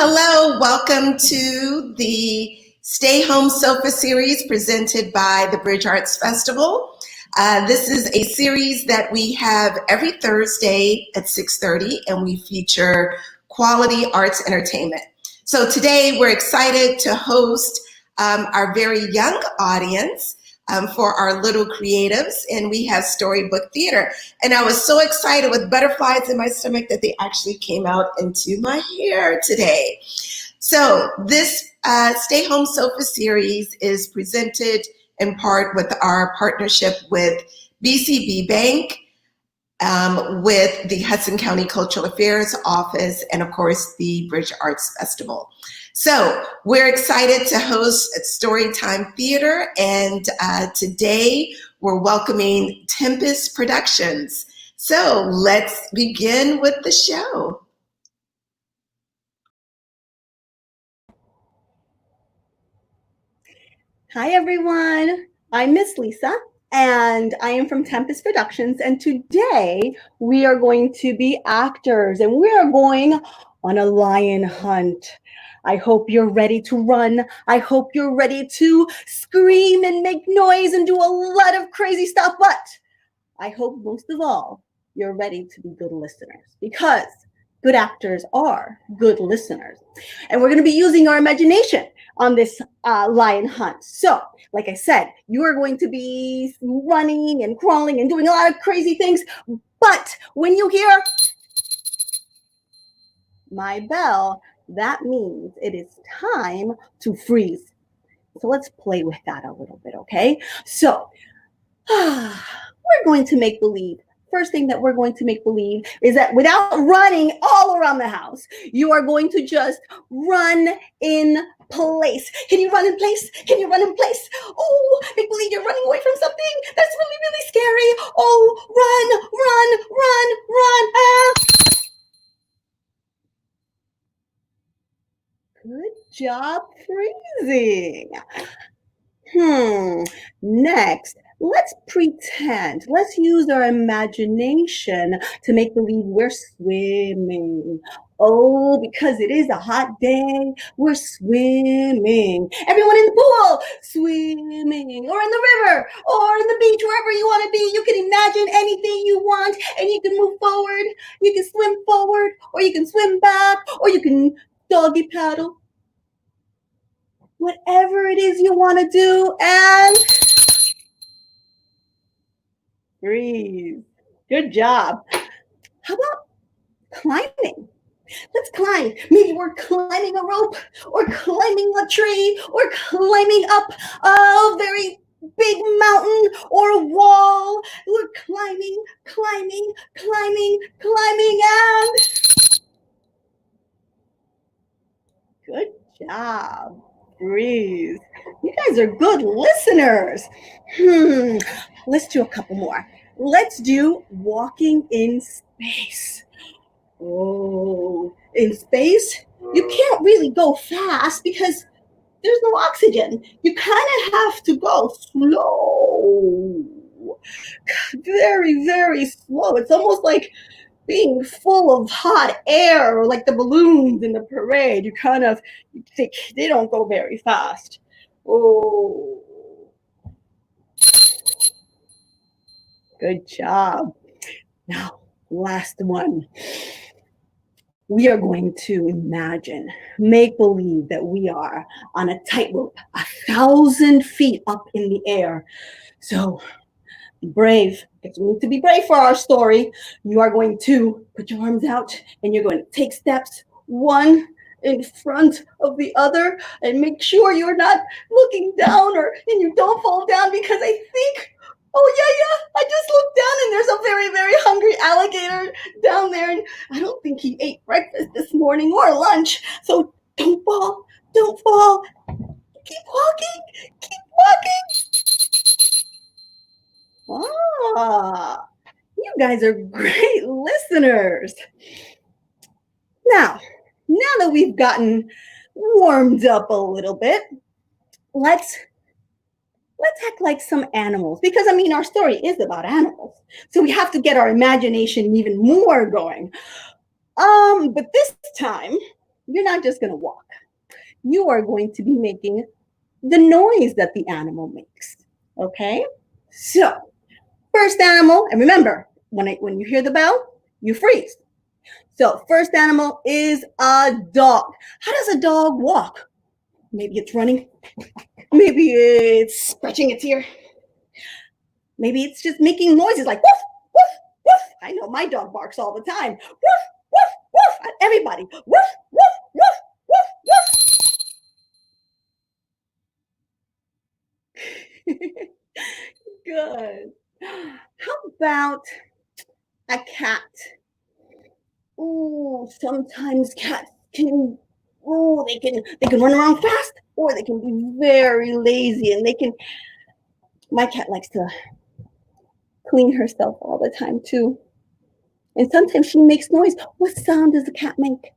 Hello. Welcome to the Stay Home Sofa series presented by the Bridge Arts Festival. This is a series that we have every Thursday at 6:30, and we feature quality arts entertainment. So today we're excited to host our very young audience for our little creatives, and we have Storybook Theater. And I was so excited with butterflies in my stomach that they actually came out into my hair today. So this Stay Home Sofa series is presented in part with our partnership with BCB Bank, with the Hudson County Cultural Affairs Office, and of course the Bridge Arts Festival. So we're excited to host Storytime Theater, and today we're welcoming Tempest Productions. So let's begin with the show. Hi everyone, I'm Miss Lissa, and I am from Tempest Productions, and today we are going to be actors, and we are going on a lion hunt. I hope you're ready to run. I hope you're ready to scream and make noise and do a lot of crazy stuff, but I hope most of all, you're ready to be good listeners, because good actors are good listeners. And we're going to be using our imagination on this lion hunt. So, like I said, you are going to be running and crawling and doing a lot of crazy things. But when you hear my bell, that means it is time to freeze. So let's play with that a little bit, okay? So we're going to make believe. First thing that we're going to make believe is that without running all around the house, you are going to just run in place. Can you run in place? Can you run in place? Oh, make believe you're running away from something. That's really, really scary. Oh, run. Ah. Good job freezing. Next, let's pretend. Let's use our imagination to make believe we're swimming. Oh, because it is a hot day, we're swimming. Everyone in the pool, swimming, or in the river, or in the beach, wherever you want to be. You can imagine anything you want, and you can move forward. You can swim forward, or you can swim back, or you can doggy paddle. Whatever it is you want to do, and breathe. Good job. How about climbing? Let's climb. Maybe we're climbing a rope, or climbing a tree, or climbing up a very big mountain or a wall. We're climbing, and good job. Breathe. You guys are good listeners. Let's do a couple more. Let's do walking in space. Oh, in space, you can't really go fast because there's no oxygen. You kind of have to go slow. Very, very slow. It's almost like being full of hot air, or like the balloons in the parade. You kind of think they don't go very fast. Oh, good job. Now, last one. We are going to imagine, make believe that we are on a tightrope 1,000 feet up in the air. So be brave, because we need to be brave for our story. You are going to put your arms out and you're going to take steps, one in front of the other, and make sure you're not looking down and you don't fall down, because I think, oh yeah, I just looked down and there's a very, very hungry alligator down there, and I don't think he ate breakfast this morning or lunch. So don't fall, don't fall. Keep walking, keep walking. Ah, you guys are great listeners. Now that we've gotten warmed up a little bit, let's act like some animals, because I mean, our story is about animals. So we have to get our imagination even more going. But this time, you're not just going to walk. You are going to be making the noise that the animal makes. Okay? So, first animal, and remember, when you hear the bell, you freeze. So, first animal is a dog. How does a dog walk? Maybe it's running. Maybe it's scratching its ear. Maybe it's just making noises like woof, woof, woof. I know my dog barks all the time. Woof, woof, woof at everybody. Woof, woof, woof, woof, woof. Good. How about a cat? Oh, sometimes cats can, they can run around fast, or they can be very lazy, and my cat likes to clean herself all the time too. And sometimes she makes noise. What sound does the cat make?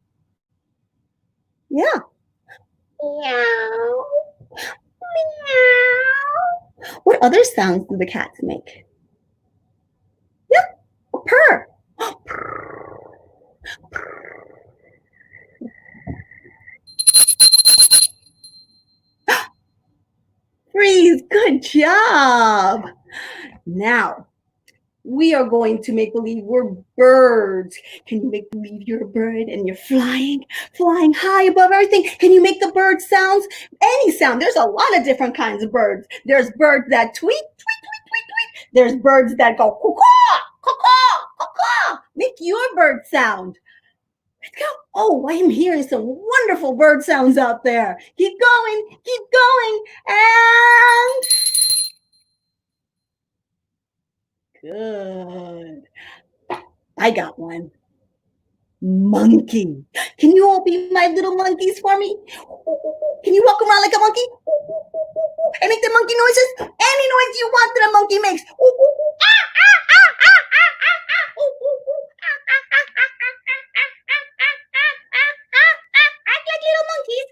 Yeah. Meow. Meow. What other sounds do the cats make? Yeah. Purr. Freeze. Good job. Now, we are going to make believe we're birds. Can you make believe you're a bird and you're flying high above everything? Can you make the bird sounds? Any sound. There's a lot of different kinds of birds. There's birds that tweet, tweet, tweet, tweet, tweet. There's birds that go caw, caw, caw. Make your bird sound. Let's go. Oh, I am hearing some wonderful bird sounds out there. Keep going, and good. I got one. Monkey. Can you all be my little monkeys for me? Can you walk around like a monkey? And make the monkey noises? Any noise you want that a monkey makes. Act like little monkeys.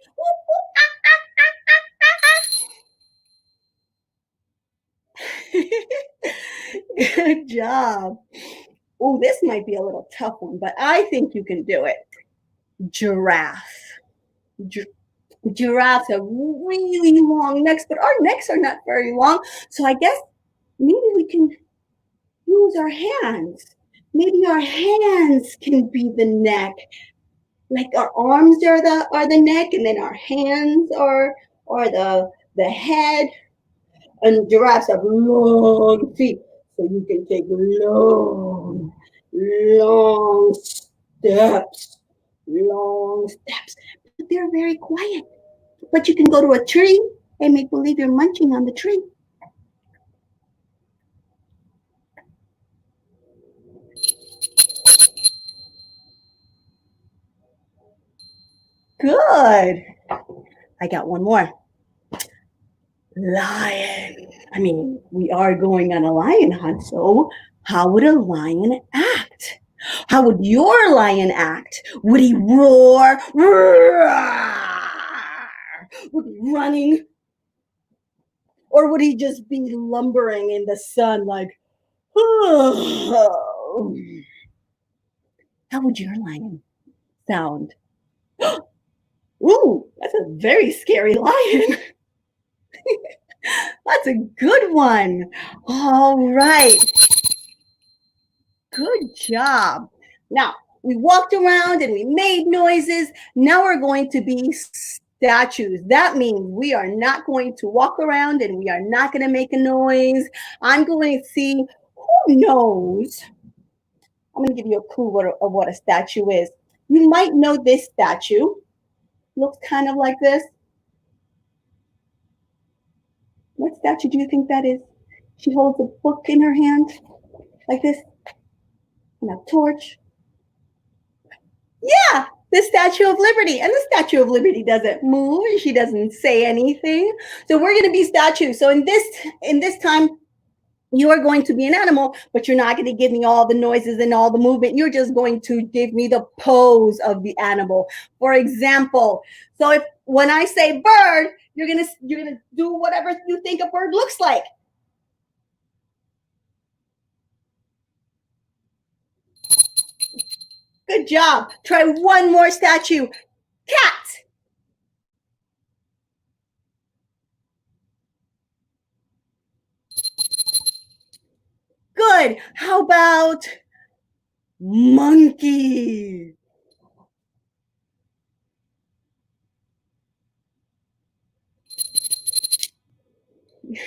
Good job. Oh, this might be a little tough one, but I think you can do it. Giraffe. Giraffes have really long necks, but our necks are not very long. So I guess maybe we can use our hands. Maybe our hands can be the neck. Like our arms are the neck, and then our hands are the head. And giraffes have long feet, so you can take long steps. But they're very quiet. But you can go to a tree and make believe you're munching on the tree. Good. I got one more. Lion. I mean, we are going on a lion hunt, so how would a lion act? How would your lion act? Would he roar? Would he be running? Or would he just be lumbering in the sun like, oh? How would your lion sound? Ooh, that's a very scary lion. That's a good one. All right. Good job. Now, We walked around and we made noises. Now we're going to be statues. That means we are not going to walk around and we are not going to make a noise. I'm going to see who knows. I'm going to give you a clue of what a statue is. You might know this statue. Looks kind of like this. What statue do you think that is? She holds a book in her hand like this and a torch. Yeah, the Statue of Liberty. And the Statue of Liberty doesn't move. She doesn't say anything. So we're going to be statues. So in this time, you are going to be an animal, but you're not going to give me all the noises and all the movement. You're just going to give me the pose of the animal. For example, so if when I say bird, you're gonna do whatever you think a bird looks like. Good job. Try one more statue. Cat. Good. How about monkey?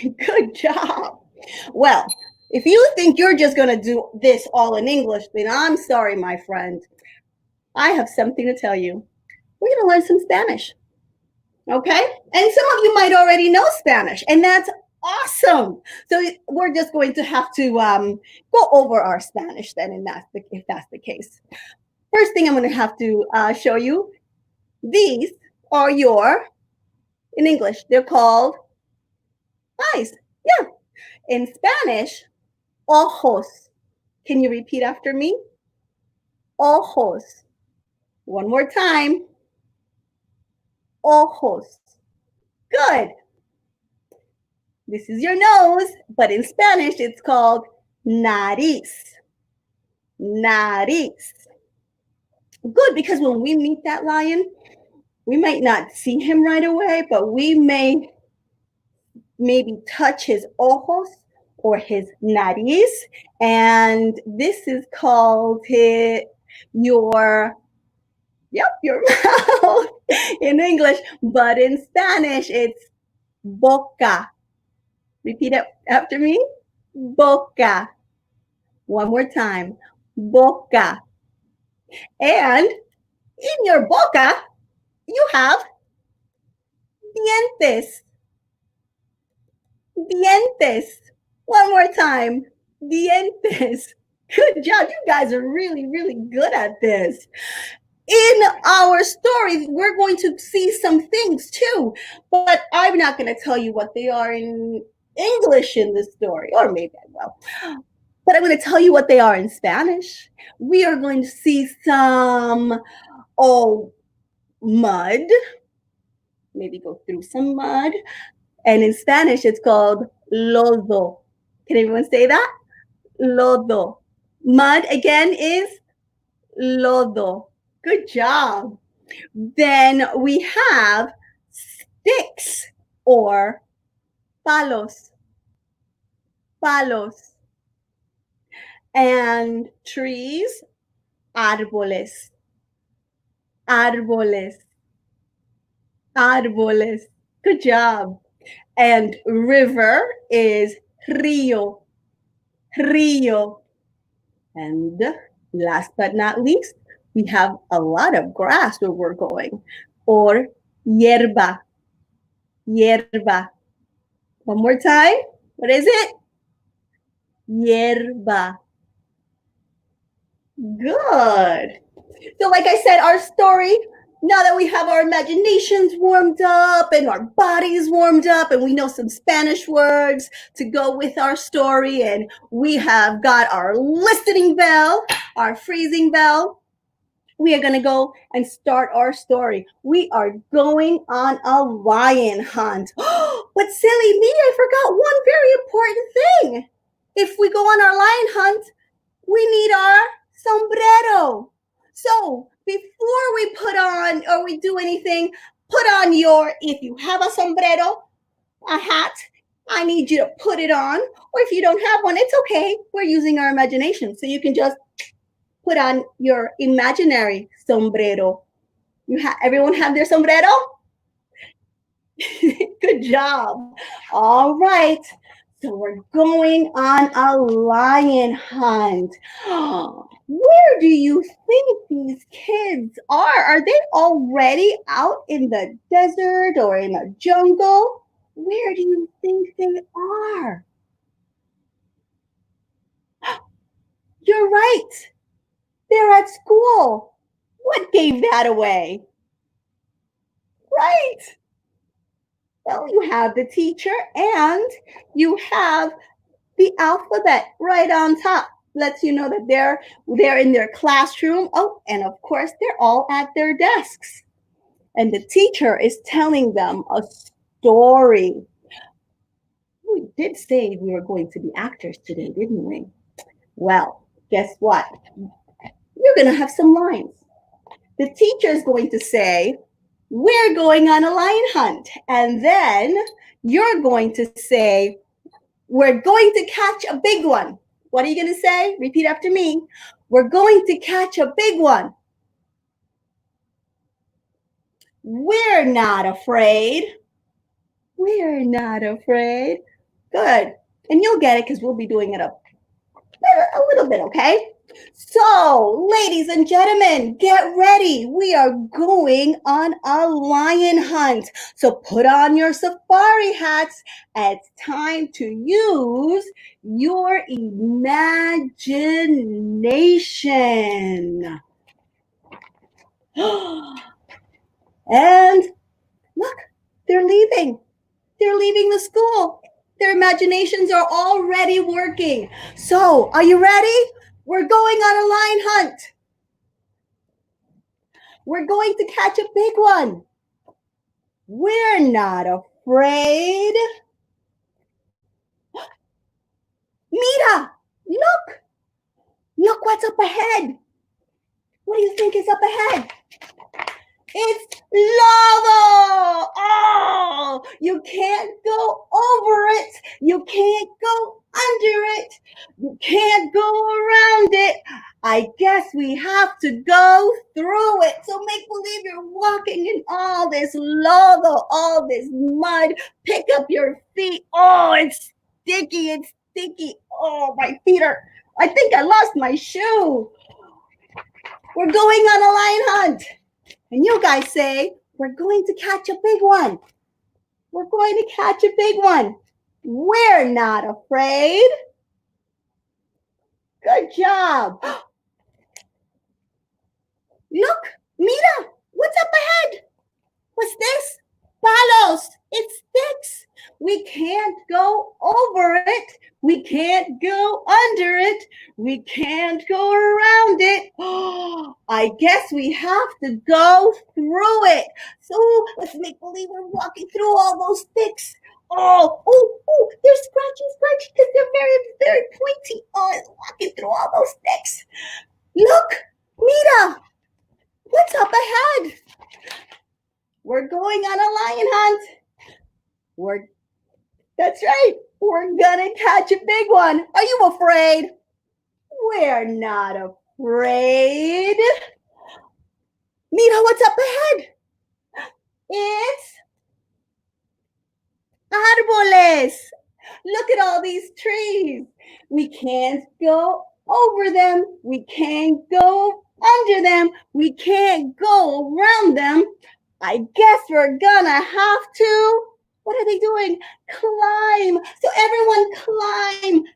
Good job. Well, if you think you're just going to do this all in English, then I'm sorry, my friend. I have something to tell you. We're going to learn some Spanish. Okay? And some of you might already know Spanish, and that's awesome. So we're just going to have to go over our Spanish then, if that's the case. First thing I'm going to have to show you, these are in English, they're called eyes. Yeah. In Spanish, ojos. Can you repeat after me? Ojos. One more time. Ojos. Good. This is your nose, but in Spanish, it's called nariz. Nariz. Good, because when we meet that lion, we might not see him right away, but we may maybe touch his ojos or his nariz, and this is called your mouth in English, but in Spanish it's boca. Repeat it after me. Boca. One more time. Boca. And in your boca, you have dientes. Dientes. One more time. Dientes. Good job. You guys are really, really good at this. In our story, we're going to see some things too, but I'm not going to tell you what they are in English in this story, or maybe I will. But I'm going to tell you what they are in Spanish. We are going to see some mud. Maybe go through some mud. And in Spanish, it's called lodo. Can everyone say that? Lodo. Mud, again, is lodo. Good job. Then we have sticks or palos. Palos. And trees, árboles. Árboles. Árboles. Good job. And river is río. Río. And last but not least, we have a lot of grass where we're going, or hierba. Hierba. One more time. What is it? Hierba. Good. So like I said, our story, now that we have our imaginations warmed up and our bodies warmed up and we know some Spanish words to go with our story, and we have got our listening bell, our freezing bell, we are going to go and start our story. We are going on a lion hunt. But silly me, I forgot one very important thing. If we go on our lion hunt, we need our sombrero. So before we put on or we do anything, put on if you have a sombrero, a hat, I need you to put it on. Or if you don't have one, it's okay. We're using our imagination. So you can just put on your imaginary sombrero. Everyone have their sombrero? Good job. All right. So we're going on a lion hunt. Where do you think these kids are? Are they already out in the desert or in a jungle? Where do you think they are? You're right. They're at school. What gave that away? Right. Well, you have the teacher and you have the alphabet right on top. Lets you know that they're in their classroom. Oh, and of course, they're all at their desks. And the teacher is telling them a story. We did say we were going to be actors today, didn't we? Well, guess what? You're going to have some lines. The teacher is going to say, we're going on a lion hunt. And then you're going to say, we're going to catch a big one. What are you going to say? Repeat after me. We're going to catch a big one. We're not afraid. We're not afraid. Good. And you'll get it because we'll be doing it a little bit, okay? So, ladies and gentlemen, get ready. We are going on a lion hunt. So put on your safari hats. It's time to use your imagination. And look, they're leaving. They're leaving the school. Their imaginations are already working. So, are you ready? We're going on a lion hunt. We're going to catch a big one. We're not afraid. Mira, look. Look what's up ahead. What do you think is up ahead? It's lava! Oh, you can't go over it. You can't go under it. You can't go around it. I guess we have to go through it. So make believe you're walking in all this lava, all this mud. Pick up your feet. Oh, it's sticky. It's sticky. Oh, my feet are, I think I lost my shoe. We're going on a lion hunt. And you guys say, we're going to catch a big one. We're going to catch a big one. We're not afraid. Good job. Look, Mira, what's up ahead? What's this? Palos. It's sticks. We can't go over it. We can't go under it. We can't go around it. Oh, I guess we have to go through it. So let's make believe we're walking through all those sticks. Oh, they're scratchy because they're very, very pointy. Oh, it's walking through all those sticks. Look, Mira, what's up ahead? We're going on a lion hunt. That's right. We're gonna catch a big one. Are you afraid? We're not afraid. Mira, what's up ahead? It's árboles. Look at all these trees. We can't go over them. We can't go under them. We can't go around them. I guess we're gonna have to, what are they doing? Climb. So everyone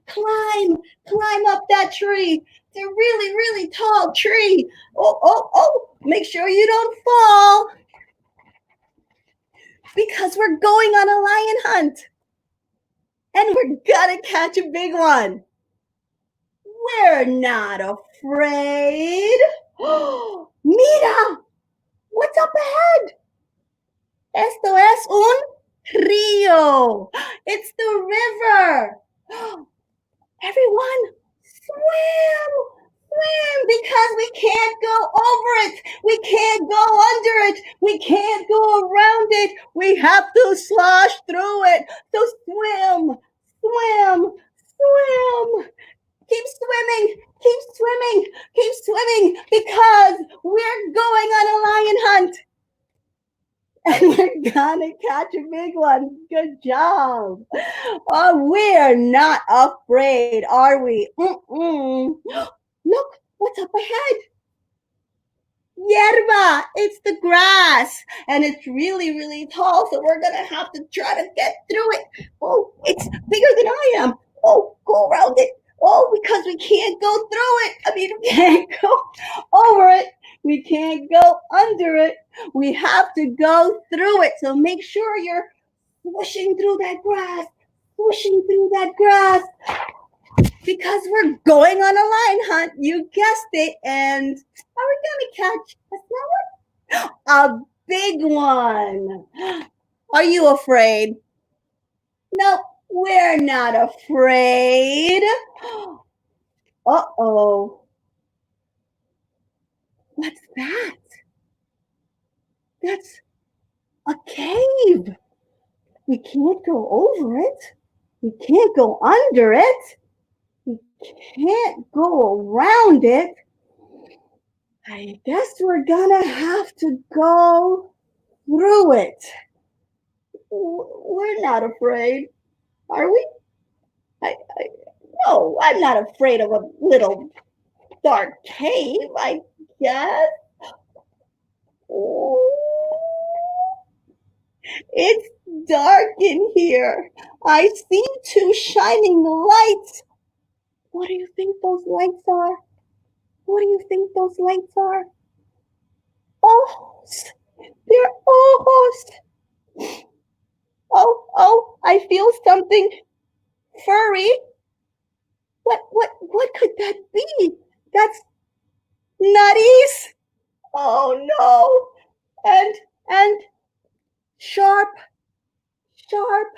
climb up that tree. It's a really, really tall tree. Oh, make sure you don't fall. Because we're going on a lion hunt. And we're gonna catch a big one. We're not afraid. Mira, what's up ahead? Esto es un río. It's the river. Everyone, swim, because we can't go over it. We can't go under it. We can't go around it. We have to slosh through it. So swim. keep swimming, keep swimming, keep swimming, because we're going on a lion hunt. And we're gonna catch a big one. Good job. Oh, we're not afraid, are we? Look, what's up ahead? Yerba, it's the grass, and it's really, really tall, so we're gonna have to try to get through it. Oh, it's bigger than I am. Oh, go around it. Oh, because we can't go through it. I mean, we can't go over it. We can't go under it. We have to go through it. So make sure you're swooshing through that grass, swooshing through that grass, because we're going on a lion hunt. You guessed it. And are we gonna catch a small one? A big one. Are you afraid? No, we're not afraid. Uh-oh. What's that? That's a cave. We can't go over it. We can't go under it. We can't go around it. I guess we're gonna have to go through it. We're not afraid, are we? No, I'm not afraid of a little dark cave, I guess. Oh, it's dark in here. I see two shining lights. What do you think those lights are? What do you think those lights are? Ojos. They're ojos. Oh, I feel something furry. What could that be? That's nutties. Oh no. And sharp dientes.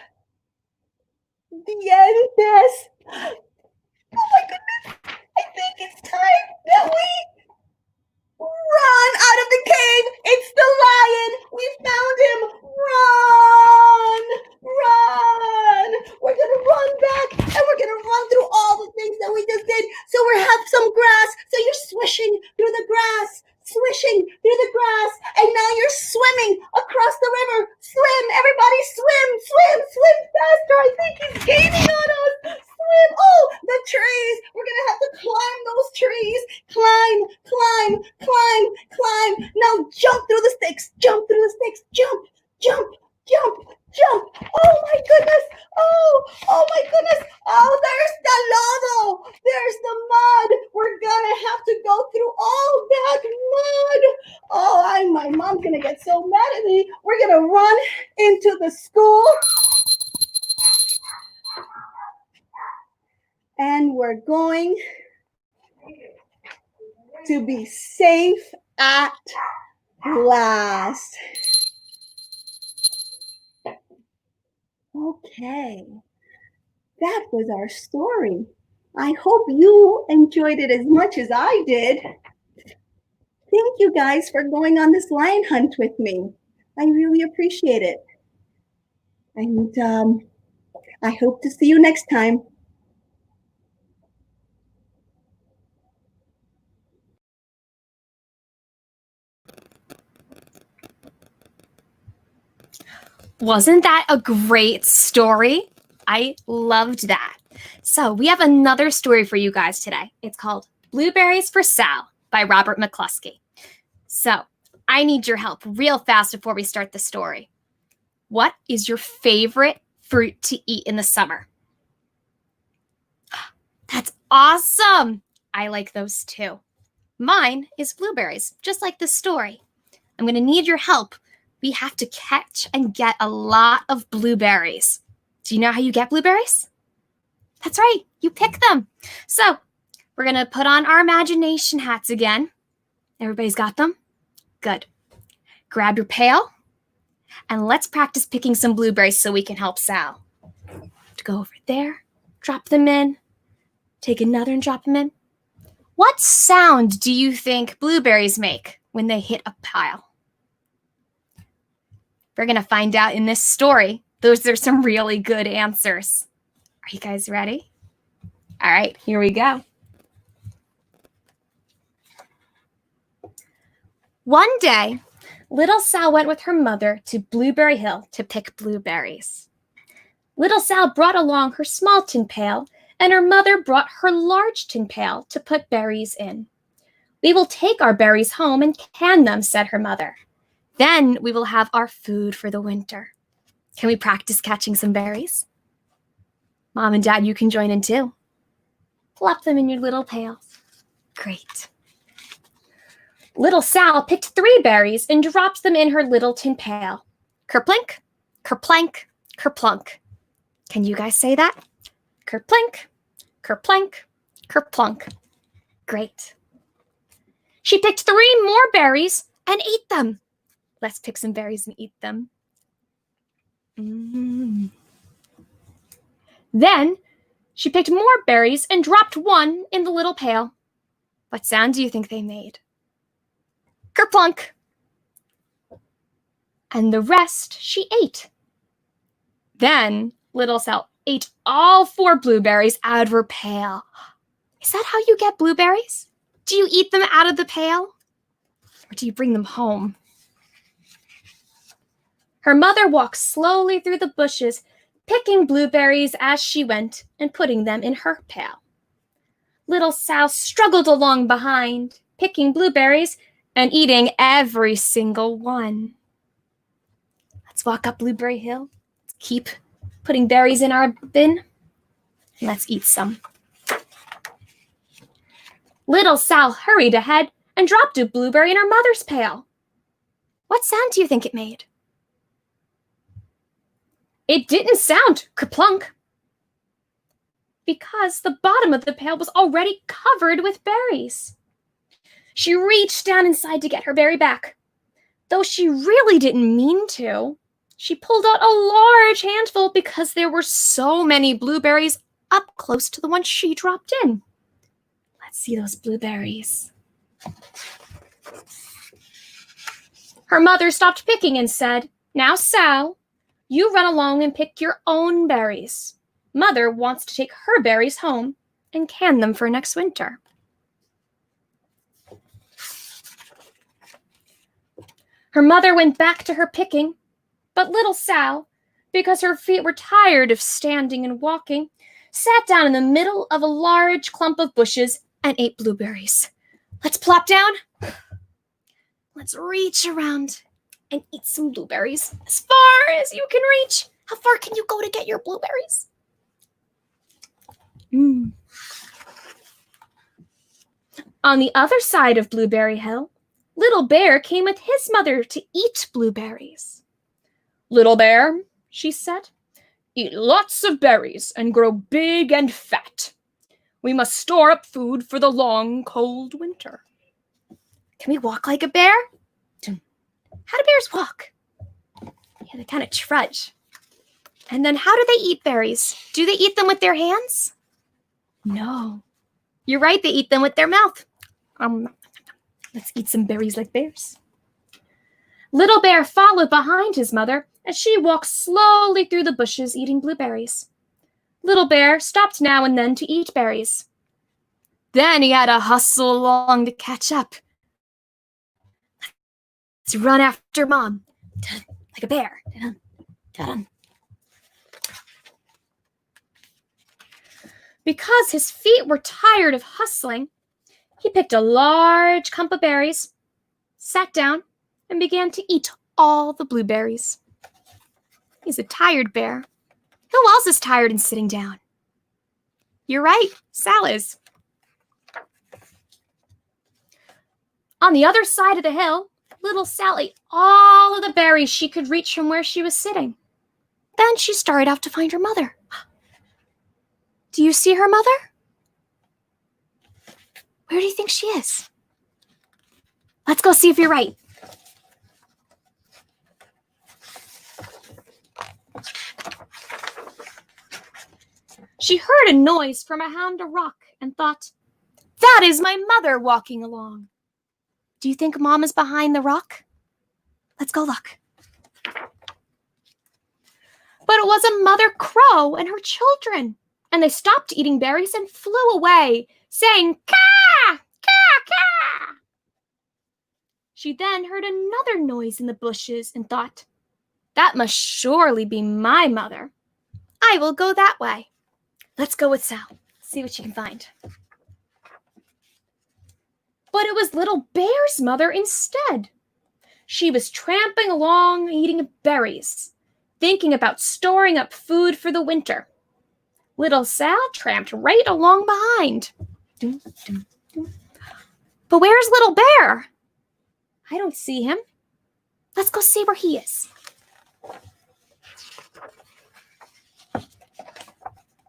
Oh my goodness. I think it's time that we run out of the cave. It's the lion. We found him. Run. We're going to run back, and we're going to run through all the things that we just did. So we have some grass. So you're swishing through the grass, and now you're swimming across the river. Swim, everybody, swim faster. I think he's gaining on us. Swim. Oh, the trees. We're going to have to climb those trees. Climb. Now jump through the sticks. Jump. Oh my goodness. Oh my goodness. Oh, there's the lodo. There's the mud. We're gonna have to go through all that mud. Oh, my mom's gonna get so mad at me. We're gonna run into the school. And we're going to be safe at last. Okay, that was our story. I hope you enjoyed it as much as I did. Thank you guys for going on this lion hunt with me. I really appreciate it. And I hope to see you next time. Wasn't that a great story? I loved that. So we have another story for you guys today. It's called Blueberries for Sal by Robert McCluskey. So I need your help real fast before we start the story. What is your favorite fruit to eat in the summer? That's awesome. I like those too. Mine is blueberries, just like this story. I'm going to need your help. We have to catch and get a lot of blueberries. Do you know how you get blueberries? That's right, you pick them. So we're going to put on our imagination hats again. Everybody's got them? Good. Grab your pail and let's practice picking some blueberries so we can help Sal. To go over there, drop them in, take another and drop them in. What sound do you think blueberries make when they hit a pile? We're going to find out in this story. Those are some really good answers. Are you guys ready? All right, here we go. One day, little Sal went with her mother to Blueberry Hill to pick blueberries. Little Sal brought along her small tin pail, and her mother brought her large tin pail to put berries in. We will take our berries home and can them, said her mother. Then we will have our food for the winter. Can we practice catching some berries? Mom and Dad, you can join in too. Plop them in your little pails. Great. Little Sal picked 3 berries and dropped them in her little tin pail. Kerplink, kerplank, kerplunk. Can you guys say that? Kerplink, kerplank, kerplunk. Great. She picked 3 more berries and ate them. Let's pick some berries and eat them. Then she picked more berries and dropped 1 in the little pail. What sound do you think they made? Kerplunk. And the rest she ate. Then little Sal ate all 4 blueberries out of her pail. Is that how you get blueberries? Do you eat them out of the pail? Or do you bring them home? Her mother walked slowly through the bushes, picking blueberries as she went and putting them in her pail. Little Sal struggled along behind, picking blueberries and eating every single one. Let's walk up Blueberry Hill. Let's keep putting berries in our bin. And let's eat some. Little Sal hurried ahead and dropped a blueberry in her mother's pail. What sound do you think it made? It didn't sound kerplunk, because the bottom of the pail was already covered with berries. She reached down inside to get her berry back. Though she really didn't mean to, she pulled out a large handful because there were so many blueberries up close to the one she dropped in. Let's see those blueberries. Her mother stopped picking and said, "Now, Sal, you run along and pick your own berries. Mother wants to take her berries home and can them for next winter." Her mother went back to her picking, but little Sal, because her feet were tired of standing and walking, sat down in the middle of a large clump of bushes and ate blueberries. Let's plop down. Let's reach around and eat some blueberries as far as you can reach. How far can you go to get your blueberries? On the other side of Blueberry Hill, Little Bear came with his mother to eat blueberries. "Little Bear," she said, "eat lots of berries and grow big and fat. We must store up food for the long, cold winter." Can we walk like a bear? How do bears walk? Yeah, they kind of trudge. And then how do they eat berries? Do they eat them with their hands? No. You're right, they eat them with their mouth. Let's eat some berries like bears. Little Bear followed behind his mother as she walked slowly through the bushes eating blueberries. Little Bear stopped now and then to eat berries. Then he had to hustle along to catch up. Let's run after Mom, like a bear. Because his feet were tired of hustling, he picked a large clump of berries, sat down, and began to eat all the blueberries. He's a tired bear. Who else is tired and sitting down? You're right, Sal is. On the other side of the hill, little Sal ate all of the berries she could reach from where she was sitting. Then she started out to find her mother. Do you see her mother? Where do you think she is? Let's go see if you're right. She heard a noise from behind a rock and thought, "That is my mother walking along." Do you think Mom is behind the rock? Let's go look. But it was a mother crow and her children. and they stopped eating berries and flew away, saying, "Caw! Caw! Caw!" She then heard another noise in the bushes and thought, "That must surely be my mother. I will go that way. Let's go with Sal, see what she can find." But it was Little Bear's mother instead. She was tramping along, eating berries, thinking about storing up food for the winter. Little Sal tramped right along behind. But where's Little Bear? I don't see him. Let's go see where he is.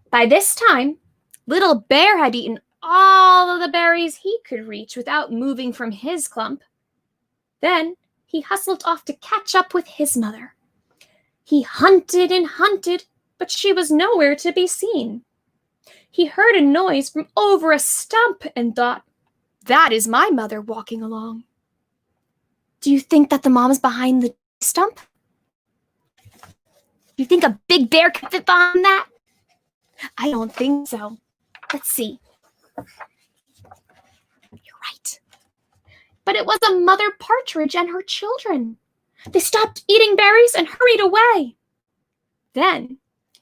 By this time, Little Bear had eaten all of the berries he could reach without moving from his clump. Then he hustled off to catch up with his mother. He hunted and hunted, but she was nowhere to be seen. He heard a noise from over a stump and thought, "That is my mother walking along." Do you think that the mom's behind the stump? Do you think a big bear could fit behind that? I don't think so. Let's see. You're right. But it was a mother partridge and her children. They stopped eating berries and hurried away. Then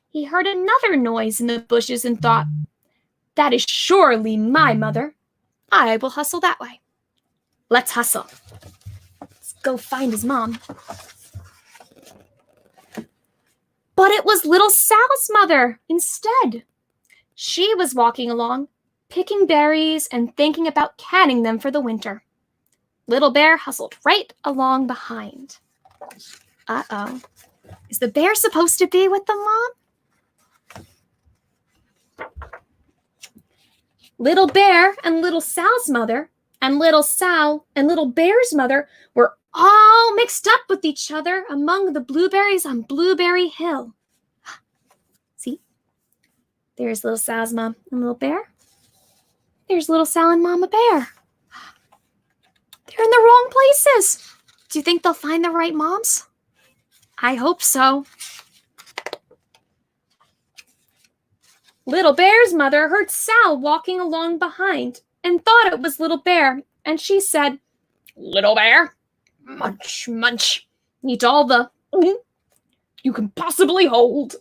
he heard another noise in the bushes and thought, "That is surely my mother. I will hustle that way." Let's hustle. Let's go find his mom. But it was Little Sal's mother instead. She was walking along, picking berries and thinking about canning them for the winter. Little Bear hustled right along behind. Uh-oh. Is the bear supposed to be with the mom? Little Bear and Little Sal's mother and Little Sal and Little Bear's mother were all mixed up with each other among the blueberries on Blueberry Hill. See? There's Little Sal's mom and Little Bear. There's Little Sal and Mama Bear. They're in the wrong places. Do you think they'll find the right moms? I hope so. Little Bear's mother heard Sal walking along behind and thought it was Little Bear, and she said, "Little Bear, munch, munch. Eat all the you can possibly hold."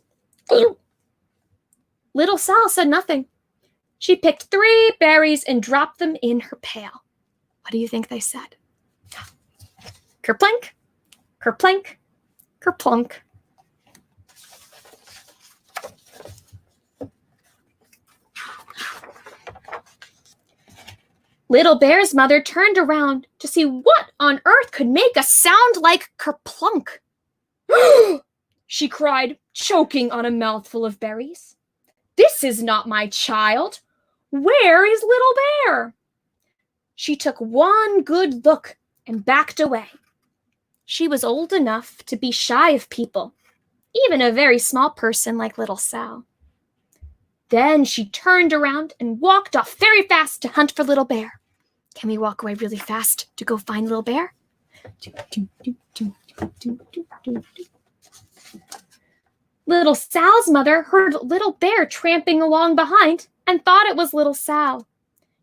Little Sal said nothing. She picked 3 berries and dropped them in her pail. What do you think they said? Kerplink, kerplink, kerplunk. Little Bear's mother turned around to see what on earth could make a sound like kerplunk. She cried, choking on a mouthful of berries. "This is not my child. Where is Little Bear?" She took one good look and backed away. She was old enough to be shy of people, even a very small person like Little Sal. Then she turned around and walked off very fast to hunt for Little Bear. Can we walk away really fast to go find Little Bear? Little Sal's mother heard Little Bear tramping along behind and thought it was Little Sal.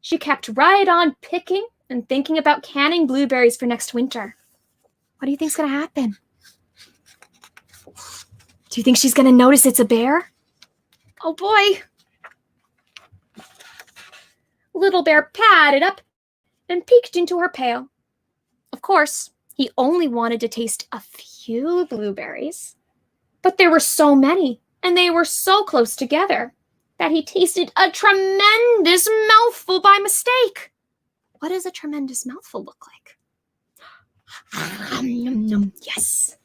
She kept right on picking and thinking about canning blueberries for next winter. What do you think's going to happen? Do you think she's going to notice it's a bear? Oh boy. Little Bear padded up and peeked into her pail. Of course, he only wanted to taste a few blueberries, but there were so many and they were so close together that he tasted a tremendous mouthful by mistake. What does a tremendous mouthful look like? Yes.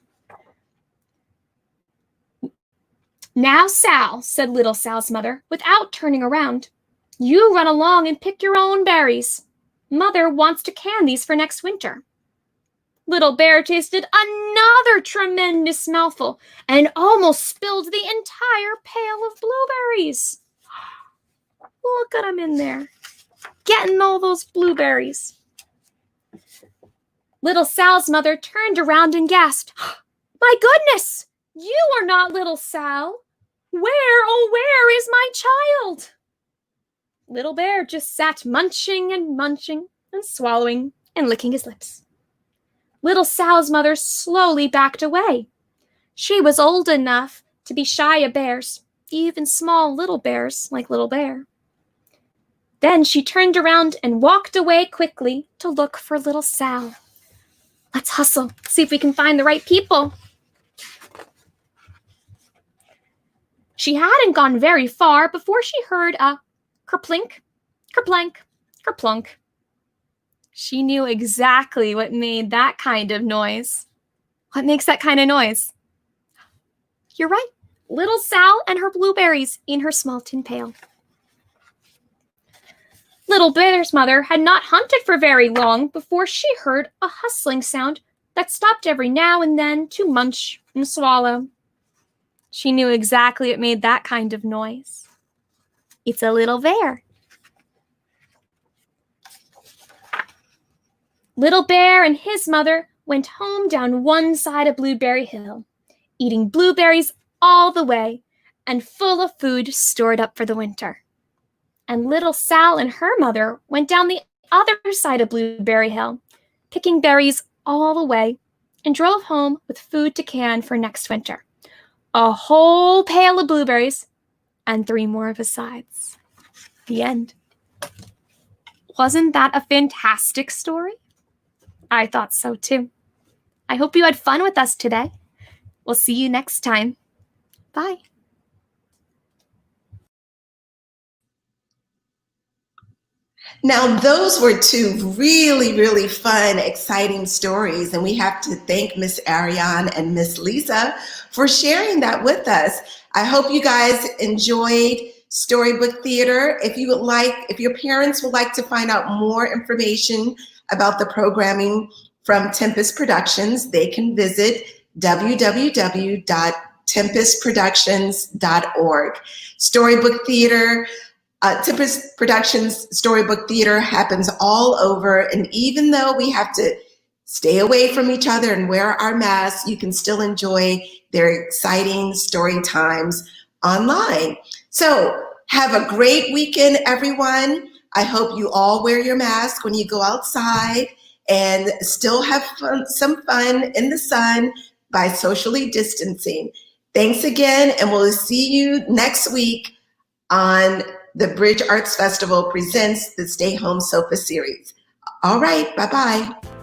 "Now, Sal," said Little Sal's mother, without turning around, "you run along and pick your own berries. Mother wants to can these for next winter." Little Bear tasted another tremendous mouthful and almost spilled the entire pail of blueberries. Look at him in there, getting all those blueberries. Little Sal's mother turned around and gasped, "My goodness, you are not Little Sal. Where, oh, where is my child? Little Bear just sat munching and swallowing and licking his lips. Little Sal's mother slowly backed away. She was old enough to be shy of bears, even small little bears like Little Bear. Then she turned around and walked away quickly to look for little Sal. Let's hustle, see if we can find the right people. She hadn't gone very far before she heard a kerplink, kerplank, kerplunk. She knew exactly what made that kind of noise. What makes that kind of noise? You're right, little Sal and her blueberries in her small tin pail. Little Bear's mother had not hunted for very long before she heard a hustling sound that stopped every now and then to munch and swallow. She knew exactly what made that kind of noise. It's a little bear. Little Bear and his mother went home down one side of Blueberry Hill, eating blueberries all the way and full of food stored up for the winter. And little Sal and her mother went down the other side of Blueberry Hill, picking berries all the way, and drove home with food to can for next winter. A whole pail of blueberries and 3 more besides. The end. Wasn't that a fantastic story? I thought so too. I hope you had fun with us today. We'll see you next time. Bye. Now, those were 2 really, really fun, exciting stories, and we have to thank Miss Ariane and Miss Lissa for sharing that with us. I hope you guys enjoyed Storybook Theater. If your parents would like to find out more information about the programming from Tempest Productions, they can visit www.tempestproductions.org. Storybook Theater, Tempest Productions Storybook Theater happens all over, and even though we have to stay away from each other and wear our masks, you can still enjoy their exciting story times online. So have a great weekend, everyone. I hope you all wear your mask when you go outside and still have some fun in the sun by socially distancing. Thanks again, and we'll see you next week on the Bridge Arts Festival presents the Stay Home Sofa series. All right, bye-bye.